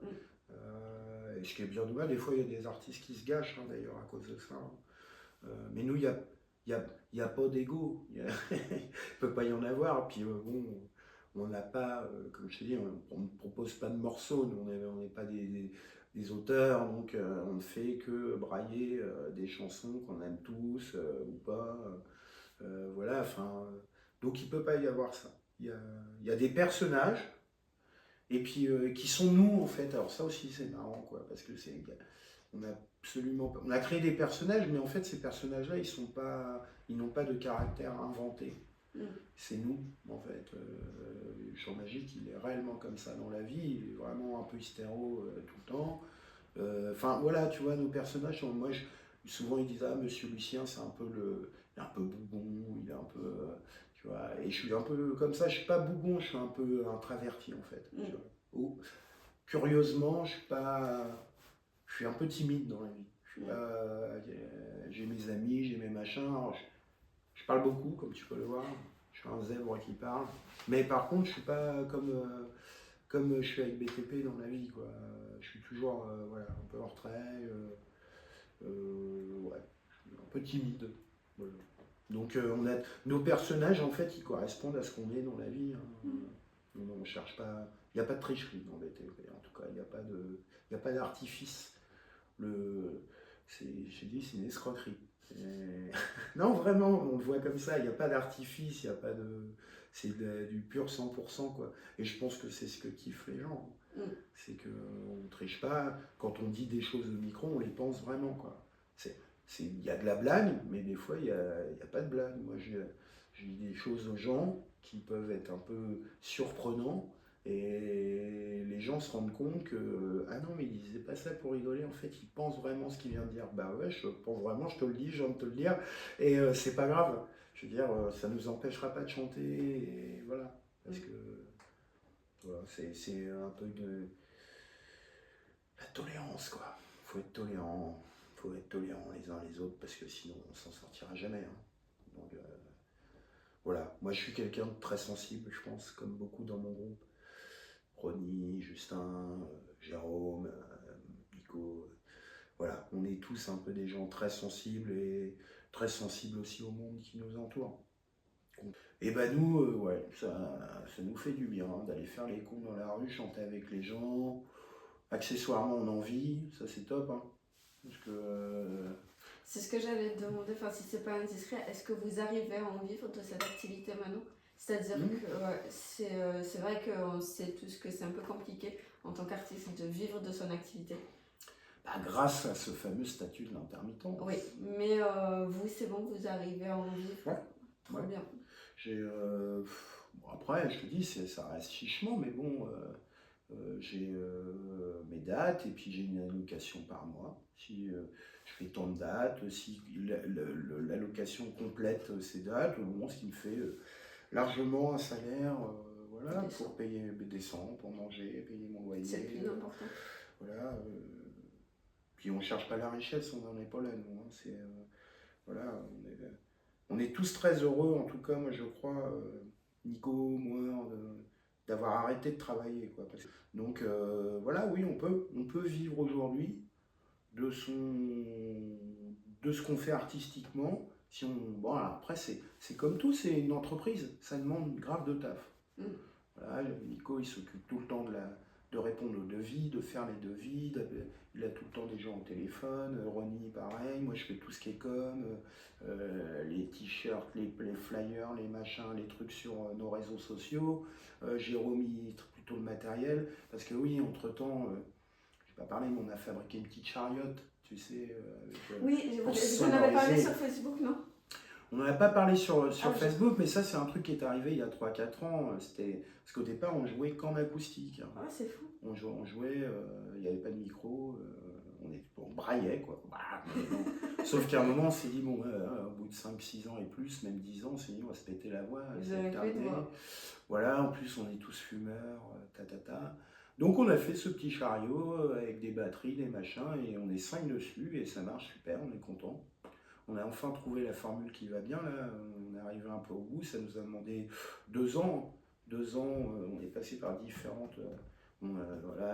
Et ce qui est bien dommage, des fois il y a des artistes qui se gâchent d'ailleurs à cause de ça. Mais nous, il y a pas d'ego. Il ne peut pas y en avoir. Puis bon, on n'a pas, comme je te dis, on ne propose pas de morceaux. Nous, on n'est pas des auteurs, donc on ne fait que brailler des chansons qu'on aime tous ou pas. Voilà, enfin. Donc il ne peut pas y avoir ça. Il y a des personnages. Et puis qui sont nous en fait. Alors ça aussi c'est marrant quoi, parce que on a on a créé des personnages, mais en fait ces personnages-là ils n'ont pas de caractère inventé. C'est nous en fait. Jean Magique il est réellement comme ça dans la vie, il est vraiment un peu hystéro tout le temps. Enfin voilà, tu vois nos personnages. Souvent ils disent ah Monsieur Lucien c'est un peu il est un peu bougon, il est un peu tu vois, et je suis un peu comme ça, je suis pas bougon, je suis un peu introverti en fait. Tu vois. Curieusement, je suis un peu timide dans la vie. J'ai mes amis, j'ai mes machins. Alors, je parle beaucoup, comme tu peux le voir. Je suis un zèbre qui parle. Mais par contre, je suis pas comme je suis avec BTP dans la vie, quoi. Je suis toujours voilà, un peu en retrait, ouais, je suis un peu timide. Voilà. Donc nos personnages en fait ils correspondent à ce qu'on est dans la vie. On cherche pas, il n'y a pas de tricherie dans BTP en tout cas, il y a pas d'artifice. J'ai dit c'est une escroquerie. Non vraiment, on le voit comme ça, il n'y a pas d'artifice, il y a pas de, du pur 100% quoi. Et je pense que c'est ce que kiffent les gens. C'est qu'on ne triche pas. Quand on dit des choses au micro, on les pense vraiment quoi. Il y a de la blague, mais des fois, il n'y a pas de blague. Moi, je dis des choses aux gens qui peuvent être un peu surprenants, et les gens se rendent compte que, ah non, mais il disait pas ça pour rigoler, en fait, il pense vraiment ce qu'il vient de dire. Bah ouais, je pense vraiment, je te le dis, je viens de te le dire, et c'est pas grave. Je veux dire, ça nous empêchera pas de chanter, et voilà. Parce que, voilà, c'est un peu de la tolérance, quoi. Faut être tolérant. Faut être tolérant les uns les autres parce que sinon on s'en sortira jamais. Donc voilà, moi je suis quelqu'un de très sensible, je pense, comme beaucoup dans mon groupe. Ronnie, Justin, Jérôme, Nico. Voilà, on est tous un peu des gens très sensibles et très sensibles aussi au monde qui nous entoure. Et ben nous, ouais, ça nous fait du bien d'aller faire les cons dans la rue, chanter avec les gens. Accessoirement, on en vit, ça c'est top. Parce que c'est ce que j'allais te demander, si c'est pas indiscret, est-ce que vous arrivez à en vivre de cette activité maintenant? C'est-à-dire que c'est vrai qu'on sait tous que c'est un peu compliqué en tant qu'artiste de vivre de son activité. Grâce à ce fameux statut de l'intermittent. Oui, mais vous, c'est bon, vous arrivez à en vivre. Ouais. Trop bien. Après, je te dis, ça reste chichement, mais bon, j'ai mes dates et puis j'ai une allocation par mois. Si je fais tant de dates, si l'allocation complète ces dates, bon, ce qui me fait largement un salaire voilà, pour payer décent, pour manger, payer mon loyer. C'est le plus important. Voilà. Puis on ne cherche pas la richesse, on n'en est pas là, nous. Voilà, on est tous très heureux, en tout cas, moi je crois, Nico, moi, d'avoir arrêté de travailler. Quoi. Donc voilà, oui, on peut vivre aujourd'hui de ce qu'on fait artistiquement. Bon, après, c'est comme tout, c'est une entreprise, ça demande grave de taf. Voilà, Nico, il s'occupe tout le temps de répondre aux devis, de faire les devis, il a tout le temps des gens au téléphone, Ronnie pareil, moi je fais tout ce qui est les t-shirts, les flyers, les machins, les trucs sur nos réseaux sociaux, Jérôme il est plutôt le matériel. Parce que oui, entre-temps, je vais pas parler, mais on a fabriqué une petite chariote, tu sais, Oui, pour vous en avez parlé sonoriser. sur Facebook, non? On n'en a pas parlé sur Ah, Facebook, mais ça, c'est un truc qui est arrivé il y a 3-4 ans. Parce qu'au départ, on jouait qu'en acoustique. Ah, c'est fou. On jouait, il n'y avait pas de micro, on braillait, quoi. Mais bon. Sauf qu'à un moment, on s'est dit, bon, au bout de 5-6 ans et plus, même 10 ans, on s'est dit, on va se péter la voix. Vous avez fait de voix. Voilà, en plus, on est tous fumeurs, Donc, on a fait ce petit chariot avec des batteries, des machins, et on est 5 dessus, et ça marche super, on est content. On a enfin trouvé la formule qui va bien, là. On est arrivé un peu au bout, ça nous a demandé 2 ans. 2 ans, on est passé par différentes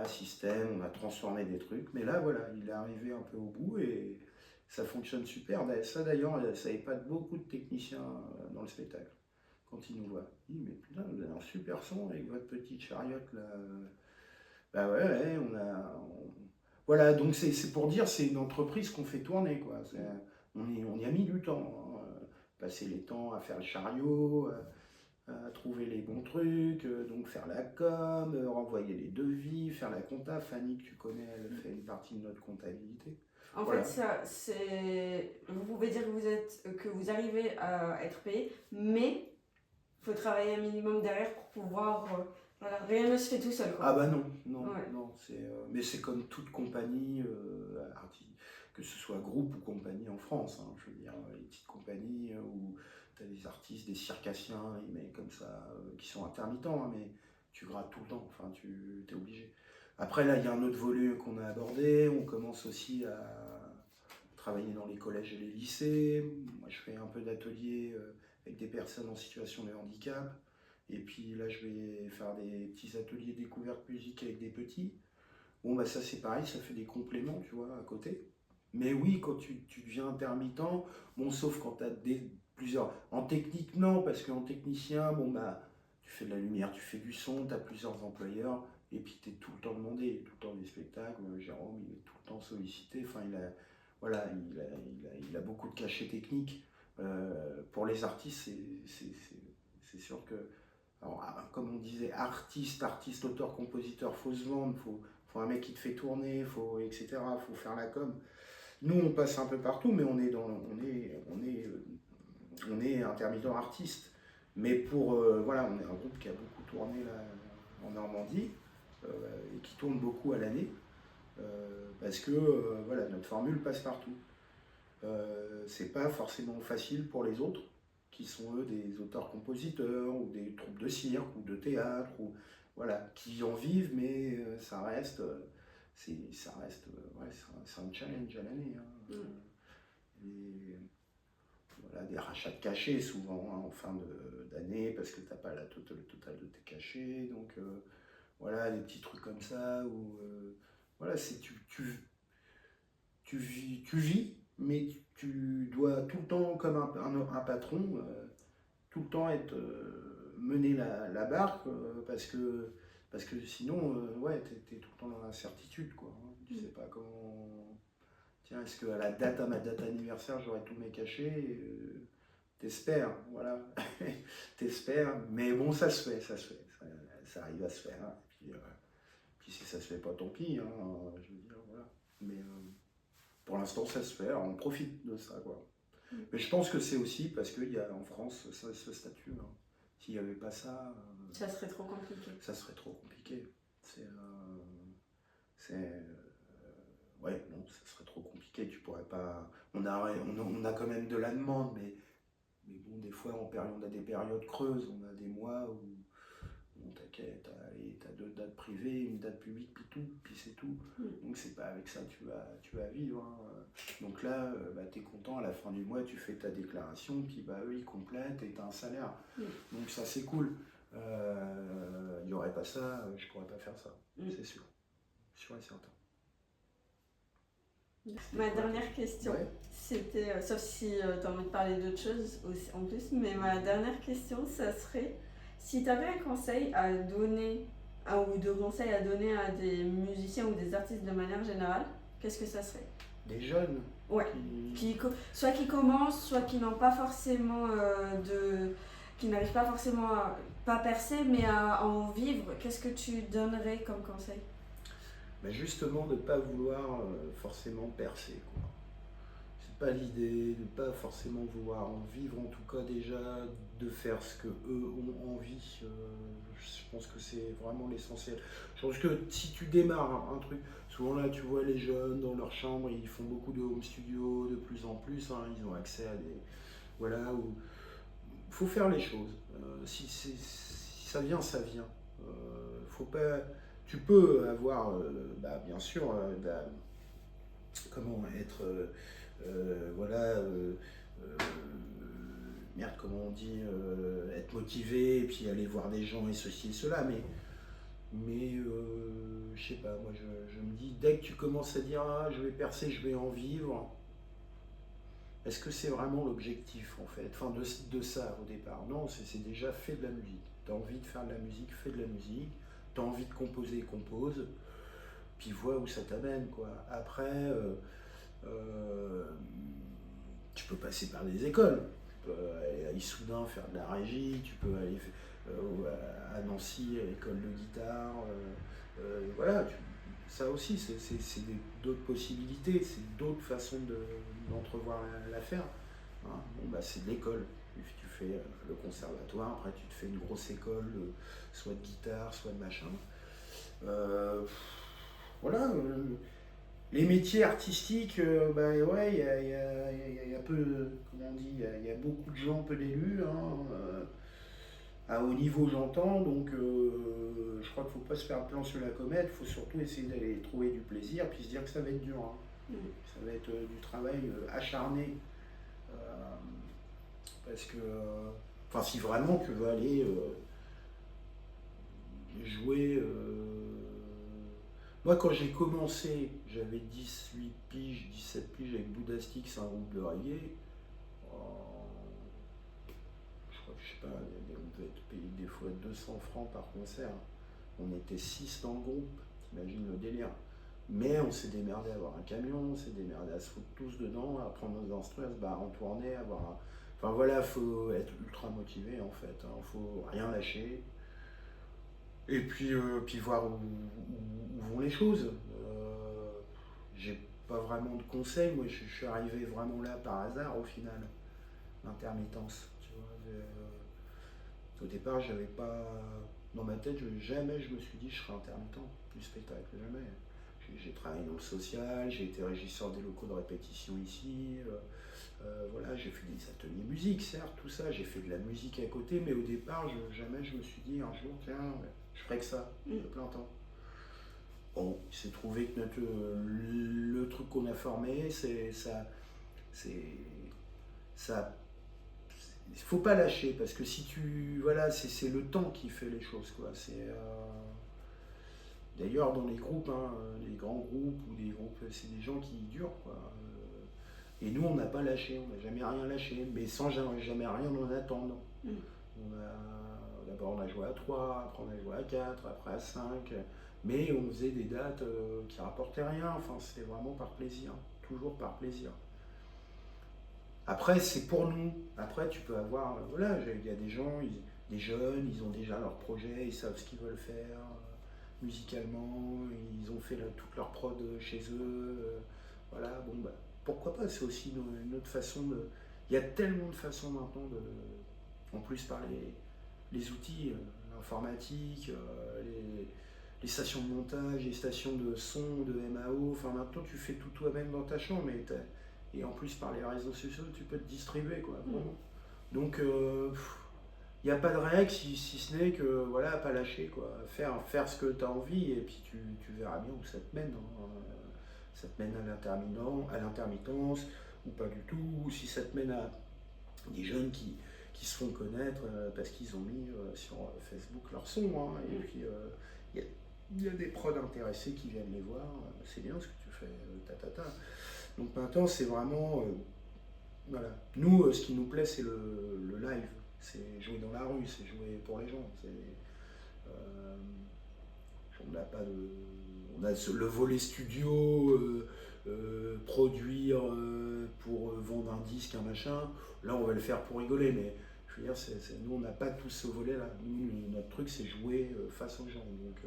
systèmes, on a transformé des trucs, mais là, voilà, il est arrivé un peu au bout et ça fonctionne super. Ça, d'ailleurs, ça épate beaucoup de techniciens dans le spectacle. Quand ils nous voient, ils disent, mais putain, vous avez un super son avec votre petite chariote, là. Bah ouais, voilà, donc c'est pour dire, c'est une entreprise qu'on fait tourner, quoi. On y a mis du temps, hein. Passer les temps à faire le chariot, à trouver les bons trucs, donc faire la com, renvoyer les devis, faire la compta. Fanny, que tu connais, elle fait une partie de notre comptabilité. En Voilà. fait, ça, c'est... Vous pouvez dire que vous arrivez à être payé, mais il faut travailler un minimum derrière pour pouvoir... voilà, rien ne se fait tout seul, quoi. Ah bah non, Ouais. non, mais c'est comme toute compagnie, que ce soit groupe ou compagnie en France, hein, je veux dire, les petites compagnies où tu as des artistes, des circassiens, mais comme ça, qui sont intermittents, hein, mais tu grattes tout le temps, enfin tu es obligé. Après là, il y a un autre volet qu'on a abordé, on commence aussi à travailler dans les collèges et les lycées. Moi je fais un peu d'ateliers avec des personnes en situation de handicap. Et puis là, je vais faire des petits ateliers découverte musique avec des petits. Bon, bah ça c'est pareil, ça fait des compléments, tu vois, à côté. Mais oui, quand tu deviens intermittent, bon, sauf quand tu as plusieurs... En technique, non, parce qu'en technicien, bon, bah, tu fais de la lumière, tu fais du son, tu as plusieurs employeurs, et puis tu es tout le temps demandé, tout le temps des spectacles. Jérôme, il est tout le temps sollicité. Enfin, il a beaucoup de cachets techniques. Pour les artistes, c'est sûr que... Alors, comme on disait, artiste, auteur, compositeur, faut se vendre, faut un mec qui te fait tourner, etc. Faut faire la com. Nous, on passe un peu partout, mais on est intermittent artiste. Mais voilà, on est un groupe qui a beaucoup tourné là, en Normandie et qui tourne beaucoup à l'année parce que voilà, notre formule passe partout. C'est pas forcément facile pour les autres, qui sont eux des auteurs-compositeurs ou des troupes de cirque ou de théâtre, ou voilà, qui en vivent, mais ça reste, c'est un challenge à l'année. Hein. Voilà, des rachats de cachets souvent en fin d'année parce que tu n'as pas le total de tes cachets, donc voilà, des petits trucs comme ça où voilà, tu vis, mais tu dois tout le temps, comme un patron, tout le temps mener la barque parce que sinon, ouais, tu es tout le temps dans l'incertitude, quoi. Hein. Tu sais pas comment. Tiens, est-ce qu'à ma date anniversaire, j'aurai tous mes cachets t'espères, voilà. T'espères, mais bon, ça se fait. Ça arrive à se faire. Hein. Puis si ça se fait pas, tant pis, hein, je veux dire, voilà. Mais pour l'instant, ça se fait, alors on profite de ça, quoi. Mais je pense que c'est aussi parce qu'il y a en France ce statut. Hein. S'il n'y avait pas ça... ça serait trop compliqué. Ça serait trop compliqué. Ouais, non, ça serait trop compliqué. Tu pourrais pas... On a quand même de la demande, mais bon, des fois, on a des périodes creuses. On a des mois où t'as 2 dates privées, une date publique, puis c'est tout. Donc c'est pas avec ça que tu vas vivre. Hein. Donc là, t'es content, à la fin du mois, tu fais ta déclaration, puis eux, ils complètent et t'as un salaire. Donc ça, c'est cool. Il n'y aurait pas ça, je pourrais pas faire ça, c'est sûr. Sûr et certain. Ma dernière question, c'était, sauf si tu as envie de parler d'autre chose aussi, en plus, mais ma dernière question, ça serait... Si tu avais un conseil à donner, ou 2 conseils à donner à des musiciens ou des artistes de manière générale, qu'est-ce que ça serait? Des jeunes? Ouais, soit qui commencent, soit qui n'ont pas forcément qui n'arrivent pas forcément à, pas percer, mais à en vivre, qu'est-ce que tu donnerais comme conseil? Mais justement, de ne pas vouloir forcément percer, quoi. C'est pas l'idée, de ne pas forcément vouloir en vivre, en tout cas déjà, de faire ce que eux ont envie. Je pense que c'est vraiment l'essentiel. Je pense que si tu démarres un truc, souvent là tu vois les jeunes dans leur chambre, ils font beaucoup de home studio de plus en plus, hein, ils ont accès à des... Voilà, où il faut faire les choses. Si ça vient, ça vient. Faut pas... Tu peux avoir, bien sûr, comment être... voilà, merde, comment on dit, être motivé, et puis aller voir des gens et ceci et cela, mais je sais pas, moi je me dis, dès que tu commences à dire, ah, je vais percer, je vais en vivre, est-ce que c'est vraiment l'objectif en fait, enfin de ça au départ? Non, c'est déjà fait de la musique. Tu as envie de faire de la musique, fais de la musique. Tu as envie de composer, compose. Puis vois où ça t'amène, quoi. Après, euh, tu peux passer par des écoles. Tu peux aller à Issoudun faire de la régie, tu peux aller à Nancy à l'école de guitare. Voilà, ça aussi, c'est d'autres possibilités, c'est d'autres façons d'entrevoir l'affaire. Hein. Bon, bah, c'est de l'école. Tu fais le conservatoire, après tu te fais une grosse école, soit de guitare, soit de machin. Euh, voilà. Les métiers artistiques, ouais, il y a peu, comment on dit, il y a beaucoup de gens, peu d'élus, hein, à haut niveau j'entends, donc je crois qu'il ne faut pas se faire le plan sur la comète, il faut surtout essayer d'aller trouver du plaisir, puis se dire que ça va être dur, hein. Ça va être du travail acharné, euh, parce que, enfin si vraiment tu veux aller jouer... Moi, quand j'ai commencé, j'avais 18 piges, 17 piges avec Boudastic, c'est un groupe de reggae. Euh, je crois que, je sais pas, on devait être payé des fois 200 francs par concert. On était 6 dans le groupe, t'imagines le délire. Mais on s'est démerdé à avoir un camion, on s'est démerdé à se foutre tous dedans, à prendre nos instruments, à se barrer en tournée, à avoir un... Enfin voilà, faut être ultra motivé en fait, hein. Faut rien lâcher. Et puis voir où vont les choses. J'ai pas vraiment de conseils, moi je suis arrivé vraiment là par hasard au final, l'intermittence. Tu vois, au départ, j'avais pas. Dans ma tête, jamais je me suis dit je serais intermittent du spectacle, jamais. J'ai travaillé dans le social, j'ai été régisseur des locaux de répétition ici, voilà, j'ai fait des ateliers musique, certes, tout ça, j'ai fait de la musique à côté, mais au départ, jamais je me suis dit un jour, tiens, ouais, je ferais que ça, de plein temps. Bon, il s'est trouvé que le truc qu'on a formé, c'est ça, c'est ça. Il faut pas lâcher parce que si tu, voilà, c'est le temps qui fait les choses, quoi. D'ailleurs dans les groupes, hein, les grands groupes ou des groupes, c'est des gens qui durent, quoi. Et nous, on n'a pas lâché, on n'a jamais rien lâché, mais sans jamais rien en attendre. D'abord, on a joué à 3, après on a joué à 4, après à 5, mais on faisait des dates qui rapportaient rien, enfin, c'était vraiment par plaisir, toujours par plaisir. Après, c'est pour nous. Après, tu peux avoir, voilà, il y a des gens, des jeunes, ils ont déjà leur projet, ils savent ce qu'ils veulent faire musicalement, ils ont fait toute leur prod chez eux. Voilà, bon, bah, pourquoi pas, c'est aussi une autre façon de. Il y a tellement de façons maintenant en plus par les outils, l'informatique, les stations de montage, les stations de son, de MAO, enfin maintenant tu fais tout toi-même dans ta chambre, et en plus par les réseaux sociaux tu peux te distribuer, quoi. Donc il n'y a pas de règle si ce n'est que voilà, pas lâcher, quoi. Faire ce que tu as envie et puis tu verras bien où ça te mène, hein. Ça te mène à l'intermittence ou pas du tout, ou si ça te mène à des jeunes qui se font connaître parce qu'ils ont mis sur Facebook leur son, hein, et puis il y a des prods intéressés qui viennent les voir, c'est bien ce que tu fais, Donc maintenant c'est vraiment, voilà. Nous, ce qui nous plaît c'est le live, c'est jouer dans la rue, c'est jouer pour les gens. On n'a pas de, on a le volet studio, produire pour vendre un disque, un machin. Là, on va le faire pour rigoler, mais je je veux dire, nous, on n'a pas tous ce volet-là. Nous, notre truc, c'est jouer face aux gens. Donc,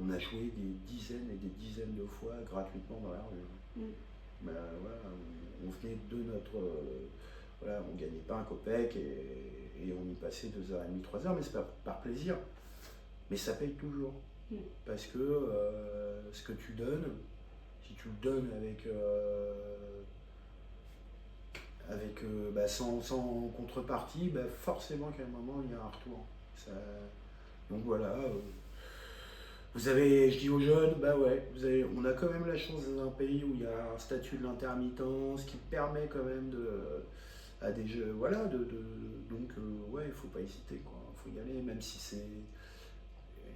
on a joué des dizaines et des dizaines de fois gratuitement dans la rue. Ben, voilà, on venait de notre... voilà, on ne gagnait pas un copec et on y passait 2h30, 3h, mais c'est pas par plaisir. Mais ça paye toujours. Parce que ce que tu donnes, si tu le donnes sans contrepartie, forcément qu'à un moment il y a un retour. Donc voilà, je dis aux jeunes, on a quand même la chance dans un pays où il y a un statut de l'intermittence qui permet quand même à des jeux, voilà, donc il faut pas hésiter, quoi. Il faut y aller, même si c'est...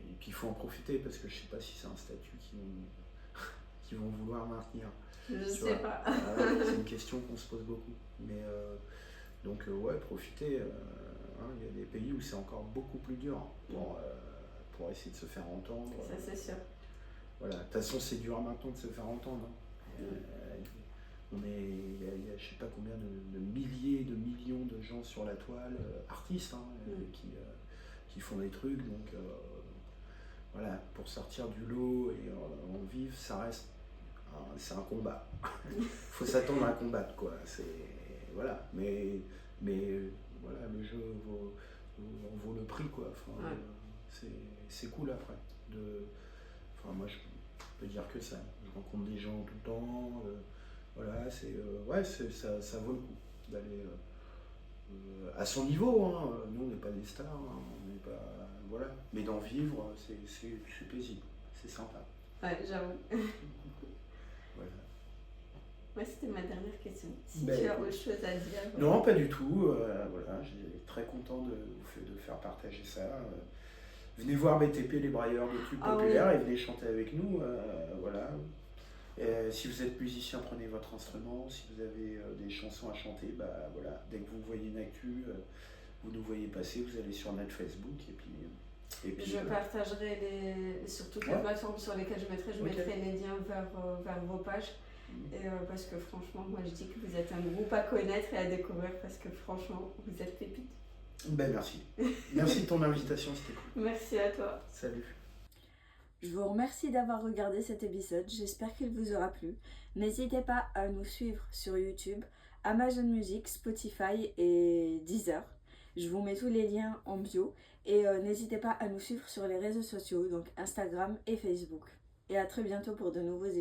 Et puis il faut en profiter parce que je sais pas si c'est un statut qu'ils vont vouloir maintenir. Je sais pas. C'est une question qu'on se pose beaucoup. Mais donc profitez. Il y a des pays où c'est encore beaucoup plus dur pour essayer de se faire entendre. Ça c'est sûr. Voilà. De toute façon c'est dur maintenant de se faire entendre. Il y a je sais pas combien de milliers, de millions de gens sur la toile, artistes qui font des trucs. Donc voilà, pour sortir du lot et en vivre, ça reste c'est un combat. Il faut s'attendre à combattre, quoi. Voilà. Mais voilà, le jeu vaut le prix, quoi. C'est cool après. Moi, je peux dire que ça. Je rencontre des gens tout le temps. Voilà, ça vaut le coup d'aller à son niveau. Nous, on n'est pas des stars. On n'est pas, voilà. Mais d'en vivre, c'est paisible. C'est sympa. Ouais, j'avoue. Voilà. Ouais, c'était ma dernière question. Si tu as autre chose à dire. Non, pas du tout. Voilà, j'ai très content de faire partager ça. Venez voir BTP, les brailleurs de tubes populaires, et venez chanter avec nous. Voilà. Si vous êtes musicien, prenez votre instrument. Si vous avez des chansons à chanter, voilà. Dès que vous voyez une actu, vous nous voyez passer, vous allez sur notre Facebook et puis je partagerai sur toutes les plateformes sur lesquelles je mettrai les liens vers vos pages. Et parce que franchement, moi je dis que vous êtes un groupe à connaître et à découvrir parce que franchement, vous êtes pépites. Merci. Merci de ton invitation, c'était cool. Merci à toi. Salut. Je vous remercie d'avoir regardé cet épisode, j'espère qu'il vous aura plu. N'hésitez pas à nous suivre sur YouTube, Amazon Music, Spotify et Deezer. Je vous mets tous les liens en bio et n'hésitez pas à nous suivre sur les réseaux sociaux, donc Instagram et Facebook. Et à très bientôt pour de nouveaux épisodes.